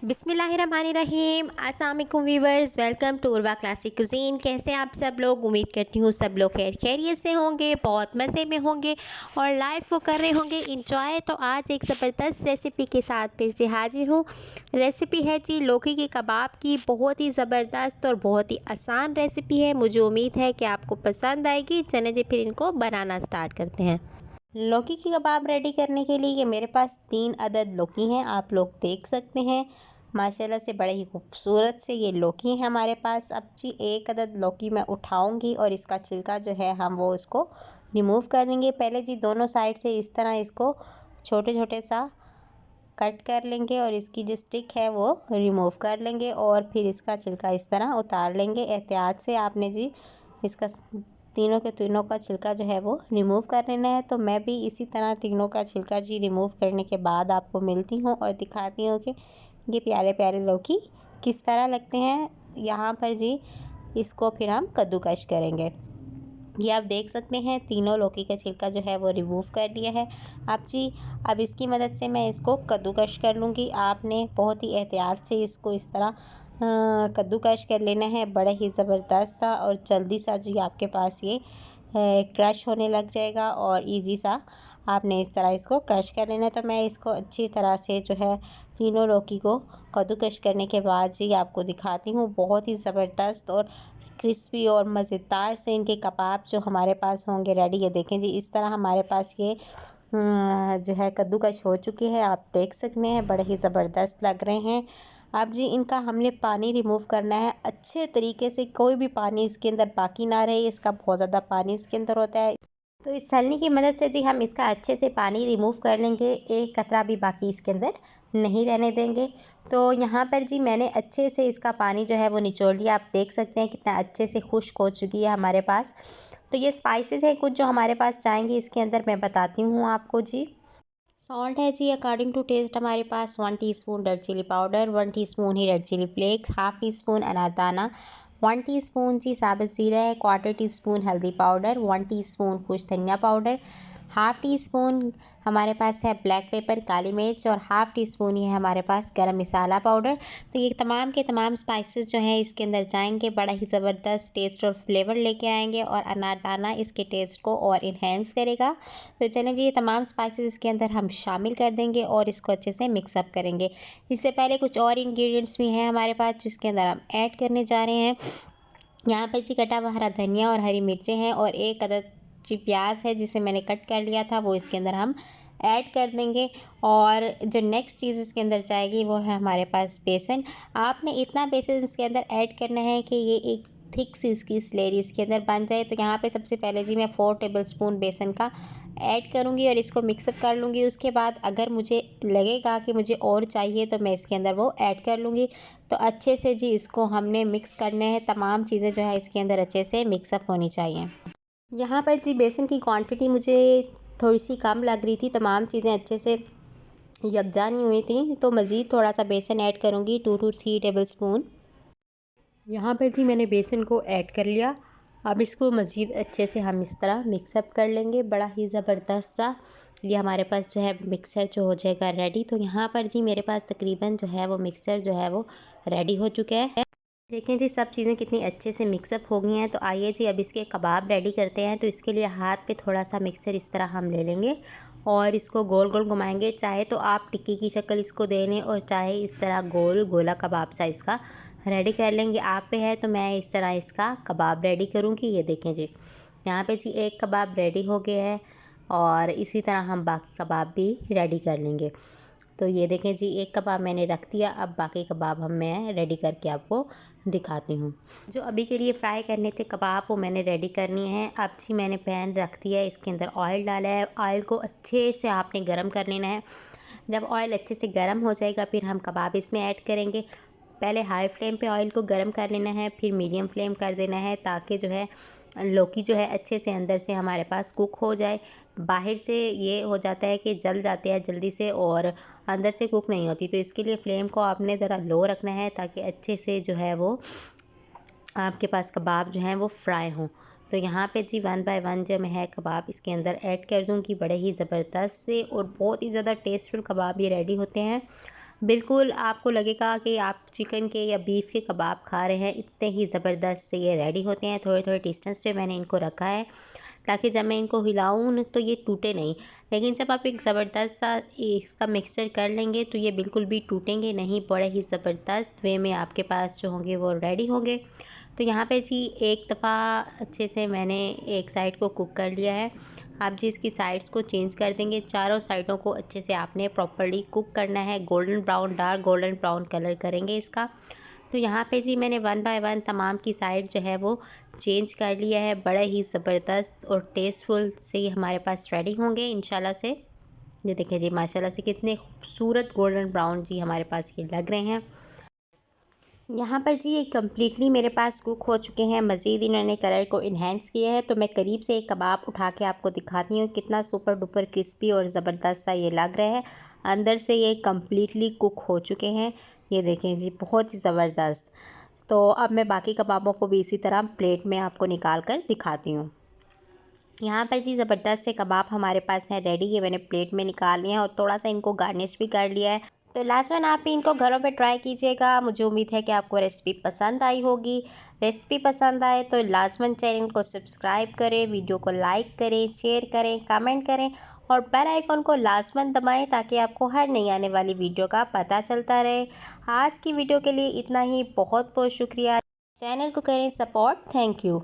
बिस्मिल्लाहिर्रहमानिर्रहीम। अस्सलाम वालेकुम viewers, welcome to Urwa classic cuisine. कैसे आप सब लोग? उम्मीद करती हूँ सब लोग खैरियत से होंगे, बहुत मज़े में होंगे और लाइफ वो कर रहे होंगे इंजॉय। तो आज एक ज़बरदस्त रेसिपी के साथ फिर से हाजिर हूँ। रेसिपी है जी लौकी के कबाब की। बहुत ही ज़बरदस्त और बहुत ही आसान रेसिपी है। मुझे उम्मीद है कि आपको पसंद आएगी। चलें जी फिर इनको बनाना स्टार्ट करते हैं। लौकी की कबाब रेडी करने के लिए ये मेरे पास 3 अदद लौकी हैं, आप लोग देख सकते हैं। माशाल्लाह से बड़े ही खूबसूरत से ये लौकी है हमारे पास। अब जी एक अदद लौकी मैं उठाऊंगी और इसका छिलका जो है हम वो इसको रिमूव कर लेंगे। पहले जी दोनों साइड से इस तरह इसको छोटे छोटे सा कट कर लेंगे और इसकी जो स्टिक है वो रिमूव कर लेंगे और फिर इसका छिलका इस तरह उतार लेंगे। एहतियात से आपने जी इसका तीनों के तीनों का छिलका जो है वो रिमूव कर लेना है। तो मैं भी इसी तरह तीनों का छिलका जी रिमूव करने के बाद आपको मिलती हूँ और दिखाती हूँ कि ये प्यारे प्यारे लौकी किस तरह लगते हैं। यहाँ पर जी इसको फिर हम कद्दूकश करेंगे। ये आप देख सकते हैं तीनों लौकी का छिलका जो है वो रिमूव कर लिया है। अब इसकी मदद से मैं इसको कद्दूकश कर लूँगी। आपने बहुत ही एहतियात से इसको इस तरह कद्दूकश कर लेना है। बड़ा ही ज़बरदस्त सा और जल्दी सा जी आपके पास ये क्रश होने लग जाएगा और इजी सा आपने इस तरह इसको क्रश कर लेना है। तो मैं इसको अच्छी तरह से जो है तीनों लौकी को कद्दूकश करने के बाद जी आपको दिखाती हूँ। बहुत ही ज़बरदस्त और क्रिस्पी और मज़ेदार से इनके कबाब जो हमारे पास होंगे रेडी। ये देखें जी इस तरह हमारे पास ये जो है कद्दूकश हो चुके हैं। आप देख सकते हैं बड़े ही ज़बरदस्त लग रहे हैं। अब जी इनका हमने पानी रिमूव करना है अच्छे तरीके से, कोई भी पानी इसके अंदर बाकी ना रहे। इसका बहुत ज़्यादा पानी इसके अंदर होता है, तो इस छलनी की मदद से जी हम इसका अच्छे से पानी रिमूव कर लेंगे। एक कतरा भी बाकी इसके अंदर नहीं रहने देंगे। तो यहाँ पर जी मैंने अच्छे से इसका पानी जो है वो निचोड़ लिया। आप देख सकते हैं कितना अच्छे से खुश्क हो चुकी है हमारे पास। तो ये स्पाइसेस है कुछ जो हमारे पास जाएंगे इसके अंदर, मैं बताती हूँ आपको जी। सॉल्ट है जी अकॉर्डिंग टू टेस्ट हमारे पास 1 teaspoon red chilli powder, 1 teaspoon ही red chilli flakes, half teaspoon अनारदाना, 1 टीस्पून जी साबुत ज़ीरा है, क्वार्टर टीस्पून हल्दी पाउडर, 1 टीस्पून खुश धनिया पाउडर, हाफ टी स्पून हमारे पास है ब्लैक पेपर काली मिर्च और हाफ टी स्पून ही है हमारे पास गरम मसाला पाउडर। तो ये तमाम के तमाम स्पाइसेस जो हैं इसके अंदर जाएंगे, बड़ा ही ज़बरदस्त टेस्ट और फ्लेवर लेके आएंगे और अनारदाना इसके टेस्ट को और इन्हेंस करेगा। तो चलें जी ये तमाम स्पाइसेस इसके अंदर हम शामिल कर देंगे और इसको अच्छे से मिक्सअप करेंगे। इससे पहले कुछ और इंग्रेडिएंट्स भी हैं हमारे पास जिसके अंदर हम ऐड करने जा रहे हैं। यहाँ पर जी कटा हुआ हरा धनिया और हरी मिर्चें हैं और एक अदद जी प्याज है जिसे मैंने कट कर लिया था, वो इसके अंदर हम ऐड कर देंगे। और जो नेक्स्ट चीज़ इसके अंदर जाएगी वो है हमारे पास बेसन। आपने इतना बेसन इसके अंदर ऐड करना है कि ये एक थिक सी इसकी स्लेरी इसके अंदर बन जाए। तो यहाँ पे सबसे पहले जी मैं 4 टेबलस्पून बेसन का ऐड करूँगी और इसको मिक्सअप कर लूँगी। उसके बाद अगर मुझे लगेगा कि मुझे और चाहिए तो मैं इसके अंदर वो ऐड कर लूँगी। तो अच्छे से जी इसको हमने मिक्स करने हैं, तमाम चीज़ें जो है इसके अंदर अच्छे से मिक्सअप होनी चाहिए। यहाँ पर जी बेसन की क्वांटिटी मुझे थोड़ी सी कम लग रही थी, तमाम चीज़ें अच्छे से यकजा नहीं हुई थी, तो मज़ीद थोड़ा सा बेसन ऐड करूँगी 2 to 3 टेबलस्पून। यहाँ पर जी मैंने बेसन को ऐड कर लिया। अब इसको मज़ीद अच्छे से हम इस तरह मिक्सअप कर लेंगे। बड़ा ही ज़बरदस्त सा ये हमारे पास जो है मिक्सर जो हो जाएगा रेडी। तो यहाँ पर जी मेरे पास तकरीबन जो है वो मिक्सर जो है वो रेडी हो चुका है। देखें जी सब चीज़ें कितनी अच्छे से मिक्सअप हो गई हैं। तो आइए जी अब इसके कबाब रेडी करते हैं। तो इसके लिए हाथ पे थोड़ा सा मिक्सर इस तरह हम ले लेंगे और इसको गोल गोल घुमाएंगे। चाहे तो आप टिक्की की शक्ल इसको दे लें और चाहे इस तरह गोल गोला कबाब सा इसका रेडी कर लेंगे। आप पे है तो मैं इस तरह इसका कबाब रेडी करूँगी। ये देखें जी यहाँ पे जी एक कबाब रेडी हो गया है और इसी तरह हम बाकी कबाब भी रेडी कर लेंगे। तो ये देखें जी एक कबाब मैंने रख दिया। अब बाकी कबाब मैं रेडी करके आपको दिखाती हूँ। जो अभी के लिए फ्राई करने थे कबाब वो मैंने रेडी करनी है। अब जी मैंने पैन रख दिया है, इसके अंदर ऑयल डाला है। ऑयल को अच्छे से आपने गर्म कर लेना है। जब ऑयल अच्छे से गर्म हो जाएगा फिर हम कबाब इसमें ऐड करेंगे। पहले हाई फ्लेम पे ऑयल को गर्म कर लेना है, फिर मीडियम फ्लेम कर देना है ताकि जो है लौकी जो है अच्छे से अंदर से हमारे पास कुक हो जाए। बाहर से ये हो जाता है कि जल जाते हैं जल्दी से और अंदर से कुक नहीं होती। तो इसके लिए फ्लेम को आपने ज़रा लो रखना है ताकि अच्छे से जो है वो आपके पास कबाब जो हैं वो फ्राई हों। तो यहाँ पे जी 1 बाय 1 जो मैं है कबाब इसके अंदर ऐड कर दूँगी। बड़े ही ज़बरदस्त से और बहुत ही ज़्यादा टेस्टफुल कबाब ये रेडी होते हैं। बिल्कुल आपको लगेगा कि आप चिकन के या बीफ के कबाब खा रहे हैं, इतने ही ज़बरदस्त से ये रेडी होते हैं। थोड़े थोड़े डिस्टेंस पे मैंने इनको रखा है ताकि जब मैं इनको हिलाऊं तो ये टूटे नहीं। लेकिन जब आप एक ज़बरदस्त सा इसका मिक्सचर कर लेंगे तो ये बिल्कुल भी टूटेंगे नहीं, बड़े ही ज़बरदस्त वे में आपके पास जो होंगे वो रेडी होंगे। तो यहाँ पे जी एक दफ़ा अच्छे से मैंने एक साइड को कुक कर लिया है। आप जी इसकी साइड्स को चेंज कर देंगे, चारों साइडों को अच्छे से आपने प्रॉपर्ली कुक करना है। Golden brown, dark golden brown colour करेंगे इसका। तो यहाँ पे जी मैंने 1 बाय 1 तमाम की साइड जो है वो चेंज कर लिया है। बड़े ही ज़बरदस्त और टेस्टफुल से ये हमारे पास रेडी होंगे इंशाल्लाह से। ये देखिए जी माशाल्लाह से कितने खूबसूरत गोल्डन ब्राउन जी हमारे पास ये लग रहे हैं। यहाँ पर जी ये कम्प्लीटली मेरे पास कुक हो चुके हैं। मज़ीद इन्होंने कलर को इन्हेंस किया है। तो मैं करीब से एक कबाब उठा के आपको दिखाती हूँ कितना सुपर डुपर क्रिस्पी और ज़बरदस्त सा ये लग रहा है। अंदर से ये कम्प्लीटली कुक हो चुके हैं। ये देखें जी बहुत ही ज़बरदस्त। तो अब मैं बाकी कबाबों को भी इसी तरह प्लेट में आपको निकाल कर दिखाती हूँ। यहाँ पर जी ज़बरदस्त से कबाब हमारे पास है रेडी। ये मैंने प्लेट में निकाल लिया है और थोड़ा सा इनको गार्निश भी कर लिया है। तो लास्ट वन आप भी इनको घरों पे ट्राई कीजिएगा। मुझे उम्मीद है कि आपको रेसिपी पसंद आई होगी। रेसिपी पसंद आए तो लाजमन चैनल को सब्सक्राइब करें, वीडियो को लाइक करें, शेयर करें, कमेंट करें और बेल आइकन को लाजमन दबाएं ताकि आपको हर नई आने वाली वीडियो का पता चलता रहे। आज की वीडियो के लिए इतना ही। बहुत बहुत शुक्रिया। चैनल को करें सपोर्ट। Thank you.